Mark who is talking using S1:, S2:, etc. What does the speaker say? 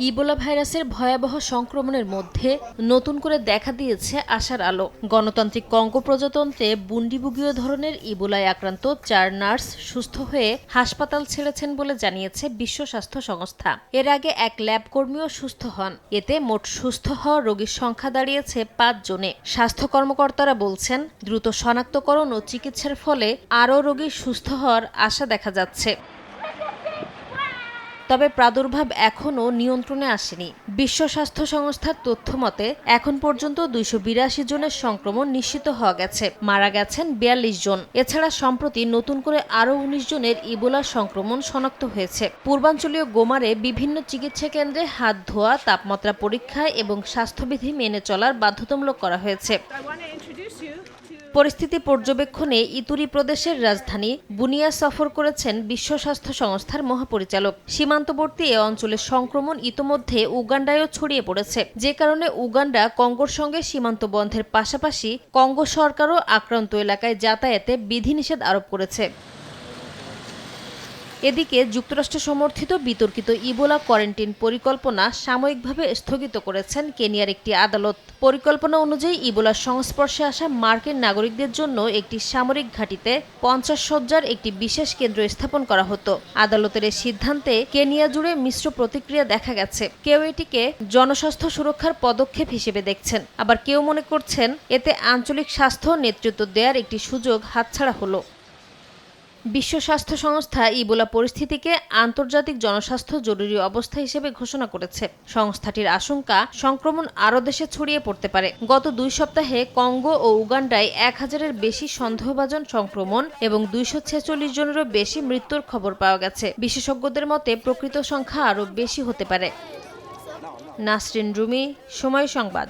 S1: Ebola ভাইরাসের ভয়াবহ সংক্রমণের মধ্যে নতুন করে দেখা দিয়েছে আশার আলো। গণতান্ত্রিক কঙ্গো প্রজাতন্ত্রে বুন্ডিবুগীয় ধরনের ইবোলায় আক্রান্ত 4 নার্স সুস্থ হয়ে হাসপাতাল ছেড়েছেন বলে জানিয়েছে বিশ্ব স্বাস্থ্য সংস্থা। এর আগে এক ল্যাব কর্মীও সুস্থ হন। এতে মোট সুস্থ হওয়া রোগীর সংখ্যা দাঁড়িয়েছে 5 জনে। স্বাস্থ্য কর্মকর্তারা বলছেন, দ্রুত শনাক্তকরণ ও চিকিৎসার ফলে আরও রোগী সুস্থ হওয়ার আশা দেখা যাচ্ছে। তবে প্রাদুর্ভাব এখনও নিয়ন্ত্রণে আসেনি। বিশ্ব স্বাস্থ্য সংস্থার তথ্য মতে এখন পর্যন্ত 282 জনের সংক্রমণ নিশ্চিত হওয়া গেছে। মারা গেছেন 42 জন। এছাড়া সম্প্রতি নতুন করে আরও 19 জনের ইবোলার সংক্রমণ শনাক্ত হয়েছে। পূর্বাঞ্চলীয় গোমারে বিভিন্ন চিকিৎসা কেন্দ্রে হাত ধোয়া, তাপমাত্রা পরীক্ষা এবং স্বাস্থ্যবিধি মেনে চলার বাধ্যতামূলক করা হয়েছে। পরিস্থিতি পর্যবেক্ষণে ইতুরি প্রদেশের রাজধানী বুনিয়া সফর করেছেন বিশ্ব স্বাস্থ্য সংস্থার মহাপরিচালক। সীমান্তবর্তী এ অঞ্চলের সংক্রমণ ইতোমধ্যে উগান্ডায়ও ছড়িয়ে পড়েছে, যে কারণে উগান্ডা কঙ্গোর সঙ্গে সীমান্ত বন্ধের পাশাপাশি কঙ্গো সরকারও আক্রান্ত এলাকায় যাতায়াতে বিধিনিষেধ আরোপ করেছে। এদিকে যুক্তরাষ্ট্র সমর্থিত বিতর্কিত ইবোলা কোয়ারেন্টিন পরিকল্পনা সাময়িকভাবে স্থগিত করেছেন কেনিয়ার একটি আদালত। পরিকল্পনা অনুযায়ী ইবোলার সংস্পর্শে আসা মার্কিন নাগরিকদের জন্য একটি সামরিক ঘাঁটিতে 50 শয্যার একটি বিশেষ কেন্দ্র স্থাপন করা হতো। আদালতের এই সিদ্ধান্তে কেনিয়া জুড়ে মিশ্র প্রতিক্রিয়া দেখা গেছে। কেউ এটিকে জনস্বাস্থ্য সুরক্ষার পদক্ষেপ হিসেবে দেখছেন, আবার কেউ মনে করছেন এতে আঞ্চলিক স্বাস্থ্য নেতৃত্ব দেওয়ার একটি সুযোগ হাতছাড়া হলো। বিশ্ব স্বাস্থ্য সংস্থা ইবোলা পরিস্থিতিকে আন্তর্জাতিক জনস্বাস্থ্য জরুরি অবস্থা হিসেবে ঘোষণা করেছে। সংস্থাটির আশঙ্কা, সংক্রমণ আরও দেশে ছড়িয়ে পড়তে পারে। গত 2 সপ্তাহে কঙ্গো ও উগান্ডায় 1000-এর বেশি সন্দেহভাজন সংক্রমণ এবং 246 জনেরও বেশি মৃত্যুর খবর পাওয়া গেছে। বিশেষজ্ঞদের মতে প্রকৃত সংখ্যা আরও বেশি হতে পারে। নাসরিন রুমি, সময় সংবাদ।